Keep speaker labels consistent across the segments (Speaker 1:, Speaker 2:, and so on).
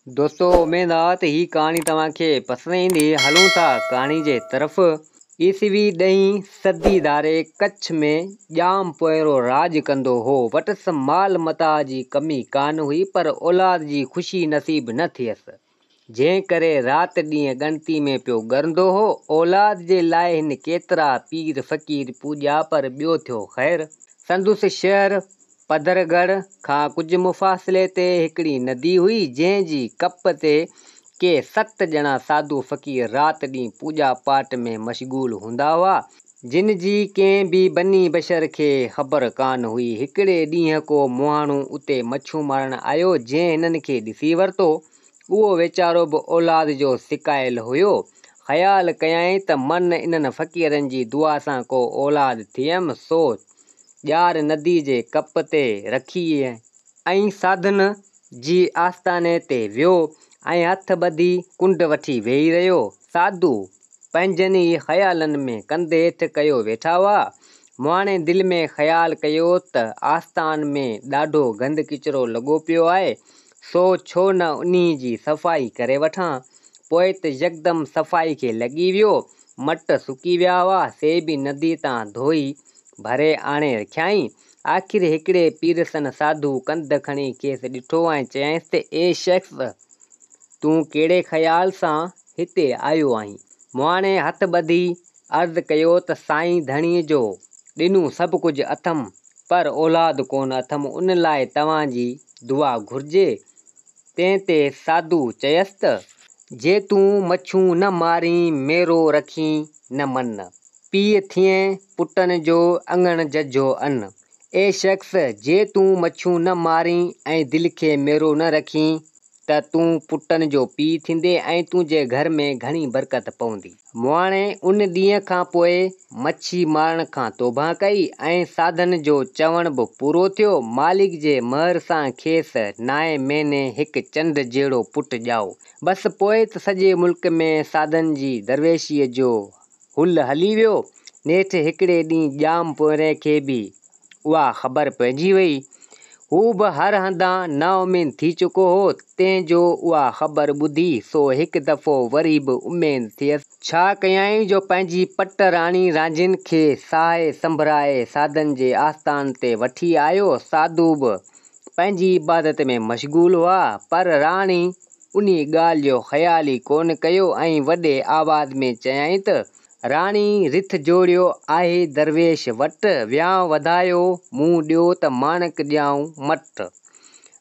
Speaker 1: दोस्तों उम्मीद आहे त ही कहाणी तव्हांखे पसंदि ईंदी। हलूं था कहाणी जे तरफ़। ईसवी 10वीं सदी धारे कच्छ में ॼाम पोइरो राज कंदो हो। वटि माल मता जी कमी कान हुई, पर औलाद जी ख़ुशी नसीब न थियसि। जंहिं करे राति ॾींहुं ॻणती में पियो ॻरंदो हो। औलाद जे लाइ हिन केतिरा पीर फ़क़ीर पूॼा, पर ॿियो थियो ख़ैर। संदुसि शहर पधरगढ़ खां कुझु मुफ़ासिले ते हिकिड़ी नदी हुई, जंहिंजी कप ते के 7 ॼणा साधू फ़क़ीर राति ॾींहुं पूॼा पाठ में मशगूल हूंदा हुआ, जिन जी कंहिं बि बनी बशर खे ख़बर कान हुई। हिकिड़े ॾींहुं को मुहाणो उते मच्छू मारण आयो। जंहिं हिननि खे ॾिसी वरितो, उहो वीचारो बि औलाद जो सिकायल हुयो। ख़्यालु कयईं त मन इन्हनि फ़क़ीरनि जी दुआ सां को औलाद थियमि। सो ॼार नदी जे कप ते रखी ऐं साधन जी आस्थाने ते वियो ऐं हथ ॿधी कुंड वठी वेही रहियो। साधू पंहिंजनि ई ख़्यालनि में कंधे हेठि कयो वेठा हुआ। मुहाणे दिलि में ख़्यालु कयो त आस्थान में ॾाढो गंद किचिरो लॻो पियो आहे, सो छो न उन्ही जी सफ़ाई करे वठां। पोइ त यकदमि सफ़ाई खे लॻी वियो। मट सुकी विया हुआ, से बि नदी तां धोई भरे आणे रखियाईं। आख़िर हिकिड़े पीरसन साधू कंध खणी खेसि ॾिठो ऐं चयईंसि त ए शख़्स, तूं कहिड़े ख़्याल सां हिते आयो आहीं? मुहाणे हथ ॿधी अर्ज़ु कयो त साईं धणीअ जो ॾिनूं सभु कुझु अथमि, पर औलाद कोन अथमि। उन लाइ तव्हांजी दुआ घुरिजे। तंहिं ते साधू चयसि त जे तूं मच्छू न मारीं, मेरो रखीं न मन, पीउ थियं पुटनि जो अङण जजो अन। ए शख़्स, जे तूं मच्छू न मारीं ऐं दिलि खे मेरो न रखीं, त तूं पुटनि जो पीउ थींदे ऐं तुंहिंजे घर में घणी बरकत पवंदी। मुहाणे उन ॾींहं खां पोइ मच्छी मारण खां तौबा कई ऐं साधन जो चवण बि पूरो थियो। मालिक जे महर सां खेसि 9 महीने हिकु चंड जहिड़ो पुटु ॼाओ। बसि पोइ त सॼे मुल्क में साधन जी दरवेशीअ जो हुल हली वियो। नेठि हिकिड़े ॾींहुं ॼाम पोइरे खे बि उहा ख़बर पइजी वई। हू बि हर हंधां नाउमीद थी चुको हो। तंहिंजो उहा ख़बर ॿुधी सो हिकु दफ़ो वरी बि उमेद थियसि। छा कयईं जो पंहिंजी पट राणी रांझियुनि खे साहे संभराए साधन जे आस्थान ते वठी आयो। साधू बि पंहिंजी इबादत में मशगूल हुआ, पर राणी उन ॻाल्हि जो ख़्याल ई कोन कयो ऐं वॾे आवाज़ में चयईं त राणी रिथ जोड़ियो आहे दरवेश वटि, वियांउ वधायो मूं ॾियो त माणक ॾियाऊं मट।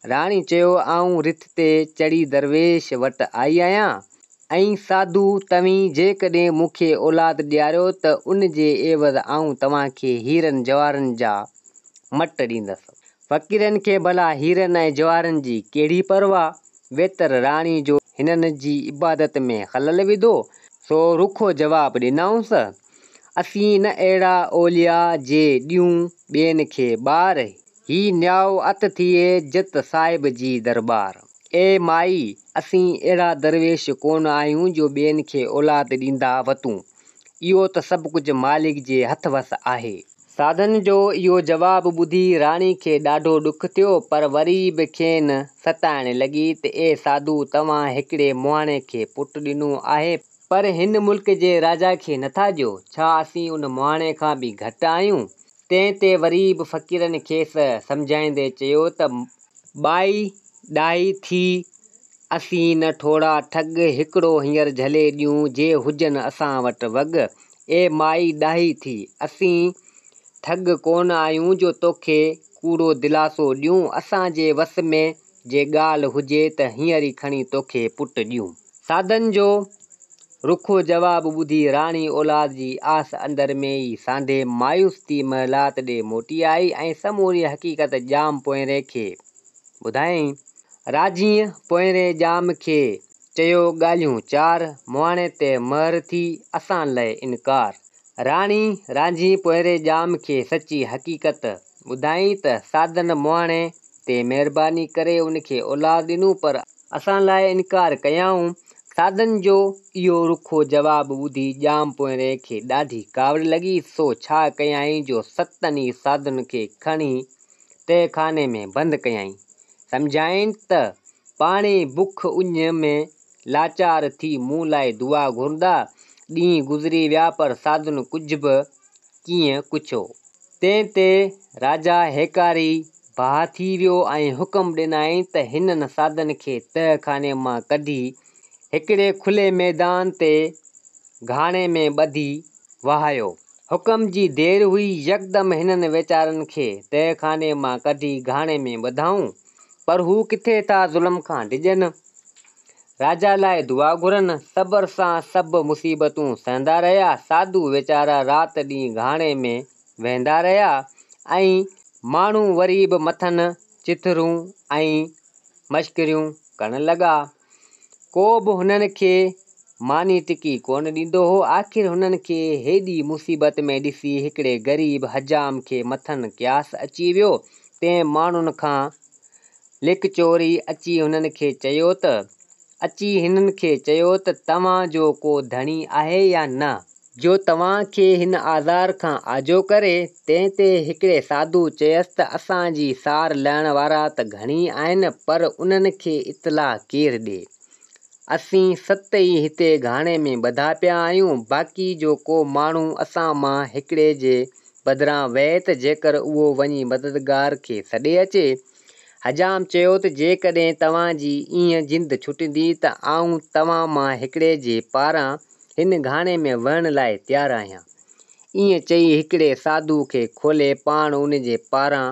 Speaker 1: राणी चयो, आऊं रिथ ते चढ़ी दरवेश वटि आई आहियां ऐं साधू तव्हीं जेकॾहिं मूंखे औलाद ॾियारियो त उन जे एवज़ आऊं तव्हांखे हीरनि जवाहरनि जा मट ॾींदसि। फ़क़ीरनि खे भला हीरनि ऐं जवाहरनि जी कहिड़ी परवाह? वेतर राणी जो हिननि जी इबादत में ख़लल विधो, सो रुखो जवाबु ॾिनऊंसि, असीं न अहिड़ा औलिया जे ॾियूं ॿियनि खे ॿार, ही न्याओ अत थिए जत साहिब जी दरबार। ए माई, असीं अहिड़ा दरवेश कोन आहियूं जो ॿियनि खे औलाद ॾींदा वतूं। इहो त सभु कुझु मालिक जे हथ वस आहे। साधन जो इहो जवाबु ॿुधी राणी खे ॾाढो ॾुख थियो, पर वरी बि खेनि सताइण लॻी त ए साधू, तव्हां हिकिड़े मुहाणे खे पुटु ॾिनो आहे, पर हिन मुल्क जे राजा खे नथा ॾियो। छा असीं उन मुहाणे खां बि घटि आहियूं? तंहिं ते वरी बि फ़क़ीरनि खेसि सम्झाईंदे चयो त ॿाई ॾाही थी, असीं न ठोड़ा ठग, हिकिड़ो हींअर झले ॾियूं जे हुजनि असां वटि वॻ। ए माई ॾाही थी, असीं ठग कोन आहियूं जो तोखे कूड़ो दिलासो ॾियूं। असांजे वस में जे ॻाल्हि हुजे त हींअर ई खणी तोखे पुटु ॾियूं। साधन जो रुखो जवाबु ॿुधी राणी औलाद जी आस अंदर में ई सांढे मायूस थी महलात ॾे मोटी आई ऐं समूरी हक़ीक़त ॼाम पोइरे खे ॿुधायईं। राजीअ पोइरे ॼाम खे चयो, ॻाल्हियूं 4 मुहाणे ते महर थी असां लाइ इनकार। राणी रांझी पोइरे ॼाम खे सची हक़ीक़त ॿुधाईं त साधन मुहाणे ते महिरबानी करे उनखे औलाद ॾिनूं, पर असां लाइ इनकार कयाऊं। साधन जो इहो रुखो जवाबु ॿुधी ॼाम पोइरे खे ॾाढी कावड़ लॻी। सो छा कयईं जो 7 ई साधन खे खणी तहखाने में बंदि कयईं। सम्झाईं त पाणे बुख उञ में लाचार थी मूं लाइ दुआ घुरंदा। ॾींहं गुज़री विया पर साधुन कुझु बि कीअं कुछो। तंहिं ते राजा हेकारी भाउ थी वियो ऐं हुकुम ॾिनई त हिननि साधन खे तहखाने मां कढी हिकिड़े खुले मैदान ते घाणे में ॿधी वहायो। हुकुम जी देर हुई, यकदम हिननि वीचारनि खे तहखाने मां कढी घाणे में ॿधाऊं, पर हू किथे था ज़ुल्म खां डिॼनि, राजा लाइ दुआ घुरनि। सब्र सां सभु मुसीबतूं सहंदा रहिया। साधू वीचारा राति ॾींहुं घाणे में वेंदा रहिया ऐं माण्हू वरी बि मथनि चिथरूं ऐं मश्करियूं करण लॻा। को बि हुननि खे मानी टिकी कोन ॾींदो हो। आख़िर हुननि खे हेॾी मुसीबत में ॾिसी हिकिड़े ग़रीब हजाम खे मथनि क़यास अची वियो। तंहिं माण्हुनि खां लिक चोरी अची हिननि खे चयो त तव्हां जो को धणी आहे या न, जो तव्हां खे हिन आज़ार खां आजो करे। तंहिं ते हिकिड़े साधू चयसि त असांजी सार लहण वारा त घणी आहिनि, पर उन्हनि खे इतलाह केरु ॾिए। असीं 7 ई हिते घाणे में ॿधा पिया आहियूं। बाक़ी जो को माण्हू असां मां हिकिड़े जे बदिरां वहे त जेकर उहो वञी मददगार खे सॾे अचे। हजाम चयो त जेकॾहिं तव्हांजी ईअं जिंद छुटंदी त आऊं तव्हां मां हिकिड़े जे पारां हिन घाणे में वहण लाइ तयारु आहियां। ईअं चई हिकिड़े साधू खे खोले पाण उन जे पारां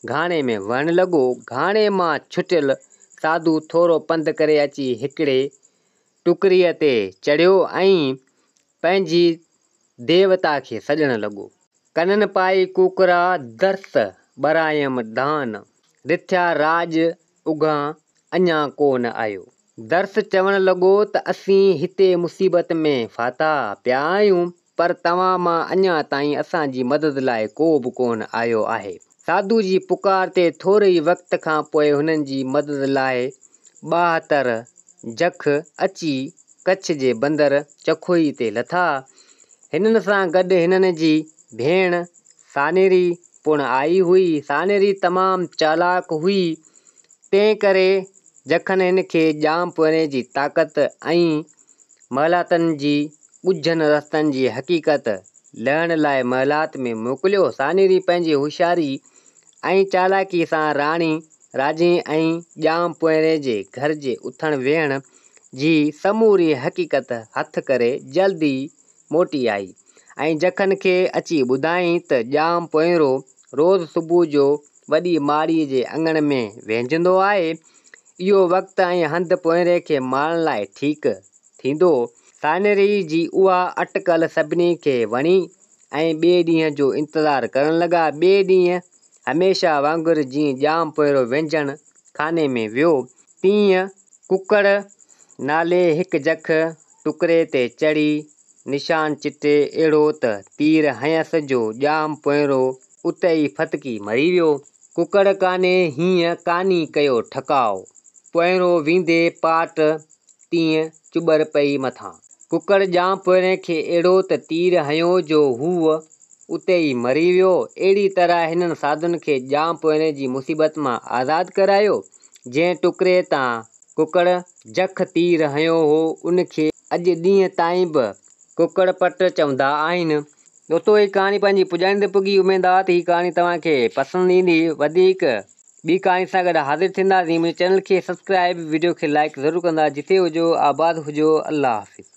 Speaker 1: घाणे में वहण लॻो। घाणे मां छुटियल साधू थोरो पंधु करे अची हिकिड़े टुकरीअ ते चढ़ियो ऐं पंहिंजी देवता खे सॾण लॻो। कननि पाई कुकरा दर्स ॿरायम दान, रिथिया राज उघां अञा कोन आयो। दर्स चवण लॻो त असीं हिते मुसीबत में फाथा पिया आहियूं, पर तव्हां मां अञा ताईं असांजी मदद लाइ को बि कोन आयो आहे। साधू जी पुकार ते थोरे ई वक़्त खां पोइ हुननि जी मदद लाइ 72 जख अची कच्छ जे बंदर चखोई ते लथा। हिननि सां गॾु हिननि जी भेण सानेरी पिणु आई हुई। सानेरी तमामु चालाक हुई, तंहिं करे जखन हिन खे ॼाम पोइरे जी ताक़त ऐं महलातनि जी ॻुझनि रस्तनि जी हक़ीक़त लहण लाइ महलात में मोकिलियो। सानेरी पंहिंजी होशियारी ऐं चालाकी सां राजे ऐं ॼाम पोइरे जे घर जे उथण वेहण जी समूरी हक़ीक़त हथ करे जल्दी मोटी आई ऐं जखन खे अची ॿुधाई त ॼाम पोइरो रोज़ सुबुह जो वॾी माड़ीअ जे अङण में वेंझंदो आहे। इहो वक़्तु ऐं हंधि पोइरे खे मारण लाइ ठीकु थींदो। सानेरी जी उहा अटकल सभिनी खे वणी ऐं ॿिए ॾींहं जो इंतज़ारु करण लॻा। ॿिए ॾींहुं हमेशह वांगुरु जीअं ॼाम पोइरो वेंझण खाने में वियो, तीअं कुकड़ नाले हिकु जख टुकरे ते चढ़ी निशान चिटे अहिड़ो त तीर हयसि जो ॼाम पोइरो उते ई फतकी मरी वियो। कुकड़ काने हीअं कानी कयो ठकाओ, पोइरो वींदे पाट तीअं चुॿर पई मथां। कुकड़ ॼाम पोइरे खे अहिड़ो त तीर हयो जो हूअ उते ई मरी वियो। अहिड़ी तरह हिननि साधुनि खे ॼाम पोइरे जी मुसीबत मां आज़ादु करायो। जंहिं टुकरे तां कुकड़ जख तीर हयो हो उनखे अॼु ॾींहं ताईं बि कुकड़ पट चवंदा आहिनि। दोस्तो ही कहाणी पंहिंजी पुॼाणी ते पुगी। उमेद आहे त ही कहाणी तव्हांखे पसंदि ईंदी। वधीक ॿी कहाणी सां गॾु हाज़िर थींदासीं। मुंहिंजे चैनल खे सब्सक्राइब, वीडियो खे लाइक ज़रूरु कंदा। जिते हुजो आबाद हुजो। अल्लाह हाफ़िज़।